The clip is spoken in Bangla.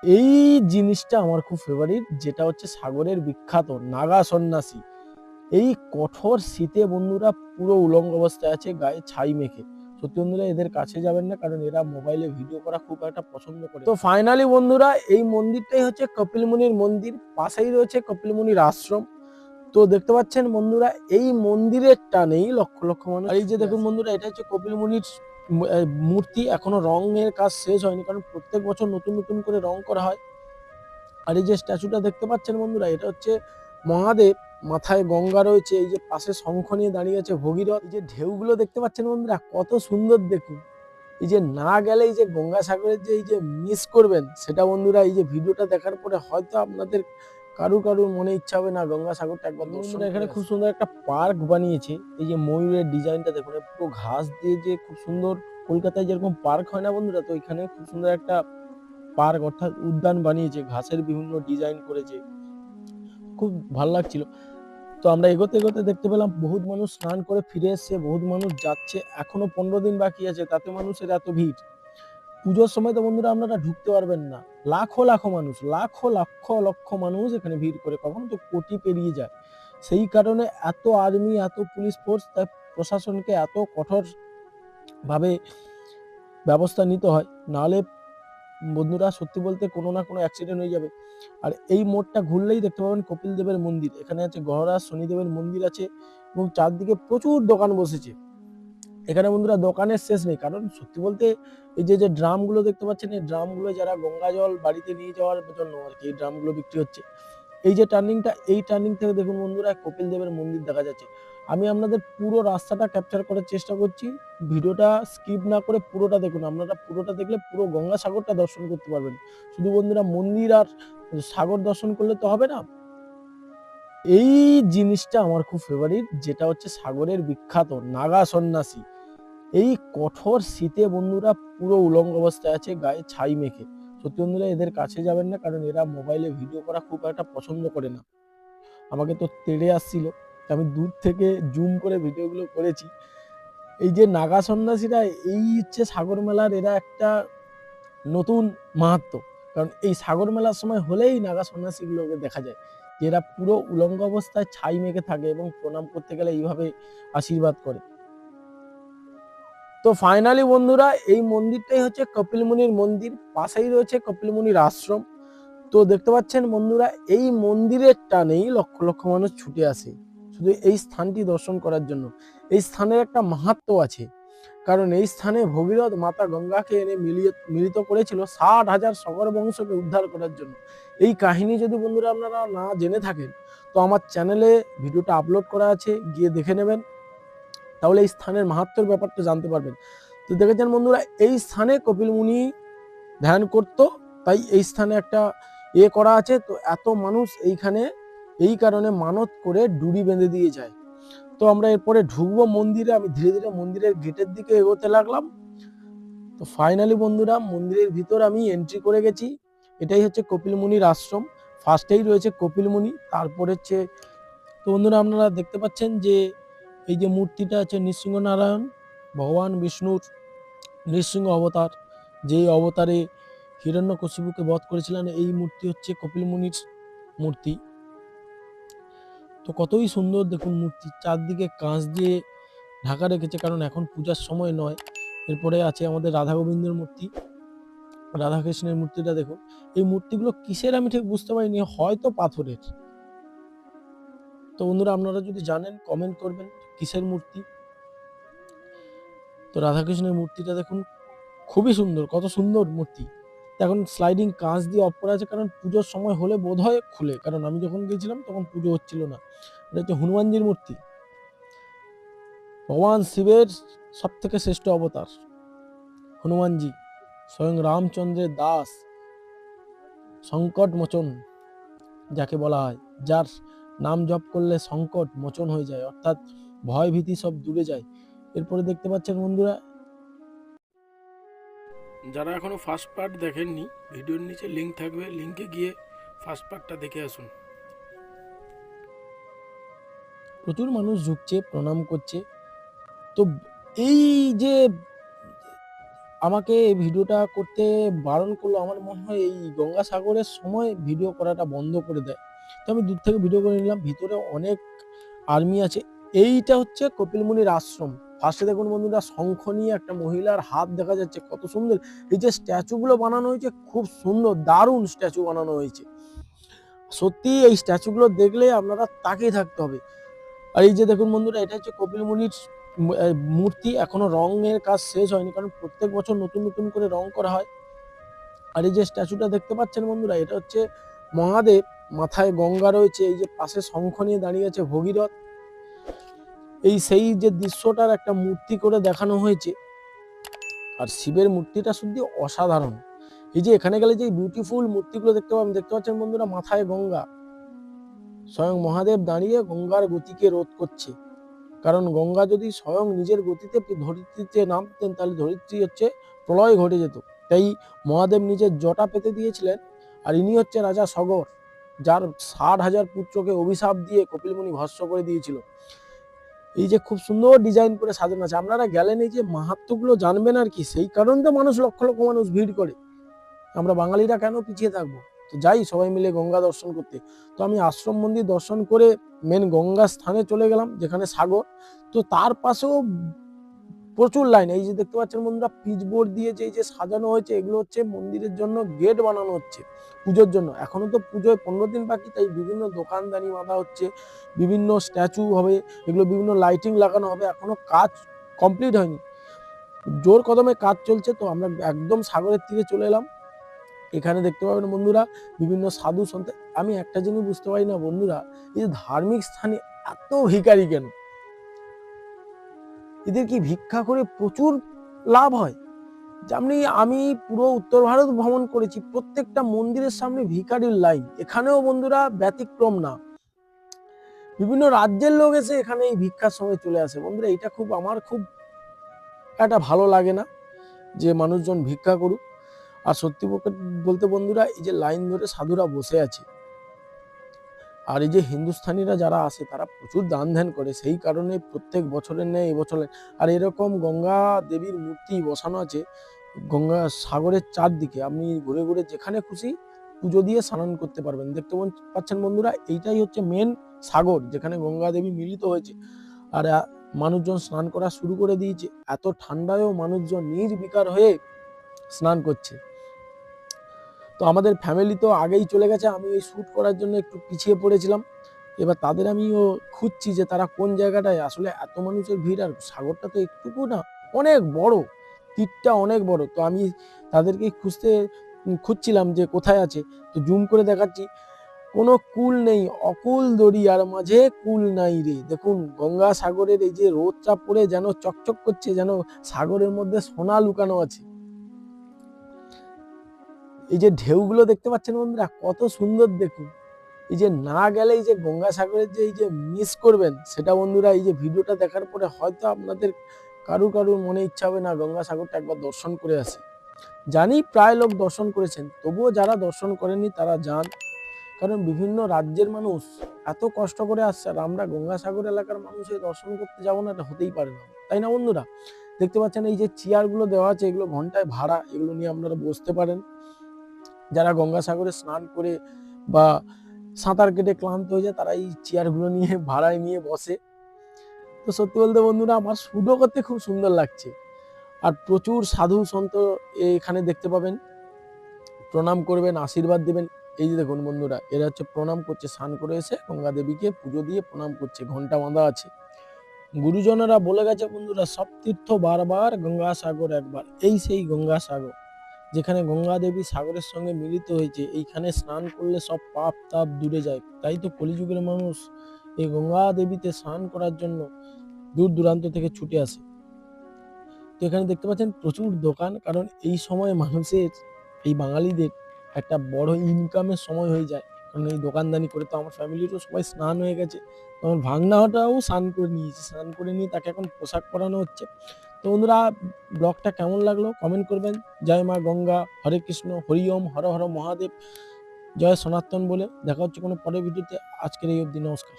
এই জিনিসটা আমার খুব ফেভারিট, যেটা হচ্ছে সাগরের বিখ্যাত নাগা সন্ন্যাসী। এই কঠোর শীতে বন্ধুরা পুরো উলঙ্গ অবস্থায় আছে, গায়ে ছাই মেখে। সত্যি বন্ধুরা, এদের কাছে যাবেন না, কারণ এরা মোবাইলে ভিডিও করা খুব একটা পছন্দ করে। তো ফাইনালি বন্ধুরা, এই মন্দিরটাই হচ্ছে কপিল মুনির মন্দির, পাশেই রয়েছে কপিল মুনির আশ্রম। তো দেখতে পাচ্ছেন বন্ধুরা, এই মন্দিরের টানেই লক্ষ লক্ষ মানুষ। আর এই যে দেখুন বন্ধুরা, এটা হচ্ছে কপিল মুনির মূর্তি। এখনো রঙের কাজ শেষ হয়নি, কারণ প্রত্যেক বছর নতুন নতুন করে রং করা হয়। আর এই যে স্ট্যাচুটা দেখতে পাচ্ছেন বন্ধুরা, এটা হচ্ছে মহাদেব, মাথায় গঙ্গা রয়েছে, এই যে পাশে শঙ্খ নিয়ে দাঁড়িয়ে আছে ভগীরথ। এই যে ঢেউগুলো দেখতে পাচ্ছেন বন্ধুরা, কত সুন্দর দেখুন। এই যে না গেলে এই যে গঙ্গাসাগরের যে এই যে মিস করবেন, সেটা বন্ধুরা এই যে ভিডিওটা দেখার পরে হয়তো আপনাদের কারুর মনে ইচ্ছা হবে না গঙ্গাসাগরটা একবার দর্শন করে। এখানে খুব সুন্দর একটা পার্ক বানিয়েছে। এই যে ময়ূরের ডিজাইনটা দেখুন, পুরো ঘাস দিয়ে যে খুব সুন্দর, কলকাতায় যেরকম পার্ক হয় না বন্ধুরা, তো এখানে খুব সুন্দর একটা পার্ক অর্থাৎ উদ্যান বানিয়েছে, ঘাসের বিভিন্ন ডিজাইন করেছে, খুব ভালো লাগছিল। তো আমরা এগোতে এগোতে দেখতে পেলাম বহুত মানুষ স্নান করে ফিরে এসছে, বহুত মানুষ যাচ্ছে, এখনো 15 দিন বাকি আছে, তাতে মানুষের এত ভিড়। পুজোর সময় তো বন্ধুরা আপনারা ঢুকতে পারবেন না, লাখো লাখো মানুষ, লাখো লক্ষ লক্ষ মানুষ এখানে ভিড় করে, কখনো তো কোটি পেরিয়ে যায়। সেই কারণে এত আর্মি, এত পুলিশ ফোর্স, তাই প্রশাসনকে এত কঠোর ভাবে ব্যবস্থা নিতে হয়, নাহলে বন্ধুরা সত্যি বলতে কোনো না কোনো অ্যাক্সিডেন্ট হয়ে যাবে। আর এই মোড়টা ঘুরলেই দেখতে পাবেন কপিল দেবের মন্দির, এখানে আছে গহরাজ শনিদেবের মন্দির আছে, এবং চারদিকে প্রচুর দোকান বসেছে। এখানে বন্ধুরা দোকানের শেষ নেই, কারণ সত্যি বলতে এই যে যে ড্রামগুলো দেখতে পাচ্ছেন, এই ড্রামগুলো যারা গঙ্গা জল বাড়িতে নিয়ে যাওয়ার জন্য আর কি এই ড্রামগুলো বিক্রি হচ্ছে। এই যে টার্নিংটা, এই টার্নিং থেকে দেখুন বন্ধুরা কপিল দেবের মন্দির দেখা যাচ্ছে। আমি আপনাদের পুরো রাস্তাটা ক্যাপচার করার চেষ্টা করছি, ভিডিওটা স্কিপ না করে পুরোটা দেখুন। আপনারা পুরোটা দেখলে পুরো গঙ্গাসাগরটা দর্শন করতে পারবেন। শুধু বন্ধুরা মন্দির আর সাগর দর্শন করলে তো হবে না। এই জিনিসটা আমার খুব ফেভারিট, যেটা হচ্ছে সাগরের বিখ্যাত নাগা সন্ন্যাসী। এই কঠোর শীতে বন্ধুরা পুরো উলঙ্গ অবস্থায় আছে, গায়ে ছাই মেখে। সত্যি বন্ধুরা, এদের কাছে যাবেন না, কারণ এরা মোবাইলে ভিডিও করা খুব একটা পছন্দ করে না। আমাকে তো তেড়ে আসছিল, আমি দূর থেকে জুম করে ভিডিওগুলো করেছি। এই যে নাগা সন্ন্যাসীরা, এই হচ্ছে সাগর মেলার এরা একটা নতুন মাহাত্ম্য। কারণ এই সাগর মেলার সময় হলেই নাগা সন্ন্যাসীগুলোকে দেখা যায়, যে এরা পুরো উলঙ্গ অবস্থায় ছাই মেখে থাকে, এবং প্রণাম করতে গেলে এইভাবে আশীর্বাদ করে। তো ফাইনালি বন্ধুরা, এই মন্দিরটাই হচ্ছে কপিল মুনির মন্দির, পাশেই রয়েছে কপিল মুনির আশ্রম। তো দেখতে পাচ্ছেন বন্ধুরা, এই মন্দিরের টানেই লক্ষ লক্ষ মানুষ ছুটে আসে শুধু এই স্থানটি দর্শন করার জন্য। এই স্থানের একটা মাহাত্ম্য আছে, কারণ এই স্থানে ভগীরথ মাতা গঙ্গাকে এনে মিলিত করেছিল 60,000 সগর বংশকে উদ্ধার করার জন্য। এই কাহিনী যদি বন্ধুরা আপনারা না জেনে থাকেন, তো আমার চ্যানেলে ভিডিওটা আপলোড করা আছে, গিয়ে দেখে নেবেন, তাহলে এই স্থানের মাহাত্ম্যের ব্যাপারটা জানতে পারবেন। তো দেখেছেন বন্ধুরা, এই স্থানে কপিল মুনি ধ্যান করতো, তাই এই স্থানে একটা করা আছে। তো এত মানুষ এইখানে এই কারণে মানত করে ডুরি বেঁধে দিয়ে যায়। তো আমরা এরপরে ঢুকবো মন্দিরে, আমি ধীরে ধীরে মন্দিরের গেটের দিকে এগোতে লাগলাম। তো ফাইনালি বন্ধুরা, মন্দিরের ভিতর আমি এন্ট্রি করে গেছি। এটাই হচ্ছে কপিল মুনির আশ্রম। ফার্স্টেই রয়েছে কপিল মুনি, তারপর হচ্ছে, তো বন্ধুরা আপনারা দেখতে পাচ্ছেন যে এই যে মূর্তিটা আছে নৃসিংহ নারায়ণ, ভগবান বিষ্ণুর নৃসিংহ অবতার, যেই অবতারে হিরণ্যকশিপুকে বধ করেছিলেন, এই মূর্তি হচ্ছে কপিল মুনির মূর্তি। তো কতই সুন্দর দেখুন মূর্তি, চারদিকে কাঁচ দিয়ে ঢাকা রেখেছে, কারণ এখন পূজার সময় নয়। এরপরে আছে আমাদের রাধা গোবিন্দের মূর্তি, রাধাকৃষ্ণের মূর্তিটা দেখুন। এই মূর্তিগুলো কিসের আমি ঠিক বুঝতে পারিনি, হয়তো পাথরের। তো বন্ধুরা আপনারা যদি জানেন কমেন্ট করবেন কিসের মূর্তি। তো রাধাকৃষ্ণের মূর্তিটা দেখুন, খুবই সুন্দর, কত সুন্দর মূর্তি। এখন স্লাইডিং কাঁচ দিয়ে অফ করা আছে, কারণ পুজোর সময় হলে বোধহয় খুলে, কারণ আমি যখন গেছিলাম তখন পুজো হচ্ছিল না। এটা হচ্ছে হনুমানজির মূর্তি, ভগবান শিবের সব থেকে শ্রেষ্ঠ অবতার হনুমানজি, স্বয়ং রামচন্দ্রের দাস, সংকট মোচন যাকে বলা হয়, যার নাম জপ করলে সংকট মোচন হয়ে যায়, অর্থাৎ ভয় ভীতি সব দূরে যায়। এরপরে দেখতে পাচ্ছেন বন্ধুরা, যারা এখনো ফার্স্ট পার্ট দেখেননি, ভিডিওর নিচে লিঙ্ক থাকবে, লিঙ্কে গিয়ে ফার্স্ট পার্টটা দেখে আসুন। প্রচুর মানুষ ঝুঁকছে, প্রণাম করছে। তো এই যে আমাকে এই ভিডিওটা করতে বারণ করলো, আমার মনে হয় এই গঙ্গাসাগরের সময় ভিডিও করাটা বন্ধ করে দেয়। তো আমি দূর থেকে ভিডিও করে নিলাম। ভিতরে অনেক আর্মি আছে। এইটা হচ্ছে কপিল মুনির আশ্রম। ফার্স্টে দেখুন বন্ধুরা, শঙ্খ নিয়ে একটা মহিলার হাত দেখা যাচ্ছে, কত সুন্দর। এই যে স্ট্যাচু গুলো বানানো হয়েছে খুব সুন্দর, দারুণ স্ট্যাচু বানানো হয়েছে। সত্যি এই স্ট্যাচু গুলো দেখলে আপনারা তাকিয়ে থাকতে হবে। আর এই যে দেখুন বন্ধুরা, এটা হচ্ছে কপিল মুনির মূর্তি। এখনো রঙের কাজ শেষ হয়নি, কারণ প্রত্যেক বছর নতুন নতুন করে রং করা হয়। আর এই যে স্ট্যাচুটা দেখতে পাচ্ছেন বন্ধুরা, এটা হচ্ছে মহাদেব, মাথায় গঙ্গা রয়েছে, এই যে পাশে শঙ্খ নিয়ে দাঁড়িয়ে আছে ভগীরথ। এই সেই যে দৃশ্যটার একটা মূর্তি করে দেখানো হয়েছে। আর শিবের মূর্তিটা সত্যি অসাধারণ। এই যে এখানে গেলে যে বিউটিফুল মূর্তিগুলো দেখতে পাচ্ছেন বন্ধুরা, মাথায় গঙ্গা, স্বয়ং মহাদেব দাঁড়িয়ে গঙ্গার গতিকে রোধ করছে। কারণ গঙ্গা যদি স্বয়ং নিজের গতিতে ধরিত্রীতে নামতেন, তাহলে ধরিত্রী হচ্ছে প্রলয় ঘটে যেত। তাই মহাদেব নিজের জটা পেতে দিয়েছিলেন। আর ইনি হচ্ছে রাজা সগর, যার 60,000 পুত্রকে অভিশাপ দিয়ে কপিল মুনি ভস্ম করে দিয়েছিল। এই যে খুব সুন্দর ডিজাইন করে সাজানো আছে, আপনারা গেলেন এই যে মাহাত্ম্যগুলো জানবেন আর কি। সেই কারণে তো মানুষ লক্ষ লক্ষ মানুষ ভিড় করে। আমরা বাঙালিরা কেন পিছিয়ে থাকবো? তো যাই সবাই মিলে গঙ্গা দর্শন করতে। তো আমি আশ্রম মন্দির দর্শন করে মেন গঙ্গা স্থানে চলে গেলাম, যেখানে সাগর। তো তার পাশেও প্রচুর লাইন। এই যে দেখতে পাচ্ছেন বন্ধুরা, পিচবোর্ড দিয়ে যে এই যে সাজানো হয়েছে, এগুলো হচ্ছে মন্দিরের জন্য গেট বানানো হচ্ছে পুজোর জন্য। এখনো তো পুজোয় 15 দিন বাকি, তাই বিভিন্ন দোকানদানি বাঁধা হচ্ছে, বিভিন্ন স্ট্যাচু হবে, এগুলো বিভিন্ন লাইটিং লাগানো হবে। এখনো কাজ কমপ্লিট হয়নি, জোর কদমে কাজ চলছে। তো আমরা একদম সাগরের তীরে চলে এলাম। এখানে দেখতে পাবেন বন্ধুরা বিভিন্ন সাধু সন্ত। আমি একটা জিনিস বুঝতে পারি না বন্ধুরা, এই যে ধার্মিক স্থানে এত ভিখারি কেন? এদের কি ভিক্ষা করে প্রচুর লাভ হয়? যেমনি আমি পুরো উত্তর ভারত ভ্রমণ করেছি, প্রত্যেকটা মন্দিরের সামনে ভিখারির লাইন। এখানেও বন্ধুরা ব্যতিক্রম না। বিভিন্ন রাজ্যের লোক এসে এখানে এই ভিক্ষার সময় চলে আসে। বন্ধুরা এটা আমার খুব একটা ভালো লাগে না যে মানুষজন ভিক্ষা করুক। আর সত্যি বলতে বন্ধুরা, এই যে লাইন ধরে সাধুরা বসে আছে, আর এই যে হিন্দুস্থানীরা যারা আসে তারা প্রচুর দান ধ্যান করে, সেই কারণে প্রত্যেক বছরের ন্যায় এবছরে। আর এরকম গঙ্গা দেবীর মূর্তি বসানো আছে গঙ্গা সাগরের চারদিকে। আপনি ঘুরে ঘুরে যেখানে খুশি পুজো দিয়ে স্নান করতে পারবেন। দেখতে পাচ্ছেন বন্ধুরা, এইটাই হচ্ছে মেন সাগর, যেখানে গঙ্গা দেবী মিলিত হয়েছে। আর মানুষজন স্নান করা শুরু করে দিয়েছে। এত ঠান্ডায়ও মানুষজন নির্বিকার হয়ে স্নান করছে। তো আমাদের ফ্যামিলি তো আগেই চলে গেছে, আমি ওই শ্যুট করার জন্য একটু পিছিয়ে পড়েছিলাম। এবার তাদের আমিও খুঁজছি যে তারা কোন জায়গাটায়। আসলে এত মানুষের ভিড়, আর সাগরটা তো একটুকু না, অনেক বড়, তীরটা অনেক বড়। তো আমি তাদেরকে খুঁজছিলাম যে কোথায় আছে। তো জুম করে দেখাচ্ছি, কোনো কুল নেই, অকুল দরিয়ার মাঝে কুল নাই রে। দেখুন গঙ্গা সাগরের এই যে রোদটা পড়ে যেন চকচক করছে, যেন সাগরের মধ্যে সোনা লুকানো আছে। এই যে ঢেউগুলো দেখতে পাচ্ছেন বন্ধুরা, কত সুন্দর দেখুন। এই যে না গেলে এই যে গঙ্গাসাগরের যে এই যে মিস করবেন, সেটা বন্ধুরা এই যে ভিডিওটা দেখার পরে হয়তো আপনাদের কারুর মনে ইচ্ছা হবে না গঙ্গাসাগরটা একবার দর্শন করে আসে। জানি প্রায় লোক দর্শন করেছেন, তবুও যারা দর্শন করেননি তারা যান। কারণ বিভিন্ন রাজ্যের মানুষ এত কষ্ট করে আসছে, আর আমরা গঙ্গাসাগর এলাকার মানুষ এই দর্শন করতে যাবো না, এটা হতেই পারে না, তাই না বন্ধুরা? দেখতে পাচ্ছেন এই যে চেয়ারগুলো দেওয়া আছে, এগুলো ঘন্টায় ভাড়া, এগুলো নিয়ে আপনারা বসতে পারেন। যারা গঙ্গাসাগরে স্নান করে বা সাঁতার কেটে ক্লান্ত হয়ে যায়, তারা এই চেয়ারগুলো নিয়ে ভাড়ায় নিয়ে বসে। তো সত্যি বলতে বন্ধুরা, আমার শুডো করতে খুব সুন্দর লাগছে। আর প্রচুর সাধু সন্ত এখানে দেখতে পাবেন, প্রণাম করবেন, আশীর্বাদ দিবেন। এই যে দেখুন বন্ধুরা, এরা হচ্ছে প্রণাম করছে, স্নান করে এসে গঙ্গা দেবীকে পুজো দিয়ে প্রণাম করছে, ঘন্টা বাঁধা আছে। গুরুজনেরা বলে গেছে বন্ধুরা, সব তীর্থ বারবার, গঙ্গা সাগর একবার। এই সেই গঙ্গা সাগর, যেখানে গঙ্গা দেবী সাগরের সঙ্গে মিলিত হয়েছে। এইখানে স্নান করলে সব পাপ তাপ দূরে যায়। তাই তো কলিযুগের মানুষ এই গঙ্গা দেবীতে স্নান করার জন্য দূর দূরান্ত থেকে ছুটে আসে। তো এখানে দেখতে পাচ্ছেন প্রচুর দোকান, কারণ এই সময় মানুষের, এই বাঙালিদের একটা বড় ইনকামের সময় হয়ে যায়। কারণ এই দোকানদানি করে। তো আমার ফ্যামিলিরও সবাই স্নান হয়ে গেছে, তো আমার ভাগনাটাও স্নান করে নিয়েছে, স্নান করে নিয়ে তাকে এখন পোশাক পরানো হচ্ছে। তো বন্ধুরা, ব্লগটা কেমন লাগলো কমেন্ট করবেন। জয় মা গঙ্গা, হরে কৃষ্ণ, হরি ওম, হর হর মহাদেব, জয় সনাতন বলে দেখা হচ্ছে কোনো পরের ভিডিওতে। আজকের এই অবধি, নমস্কার।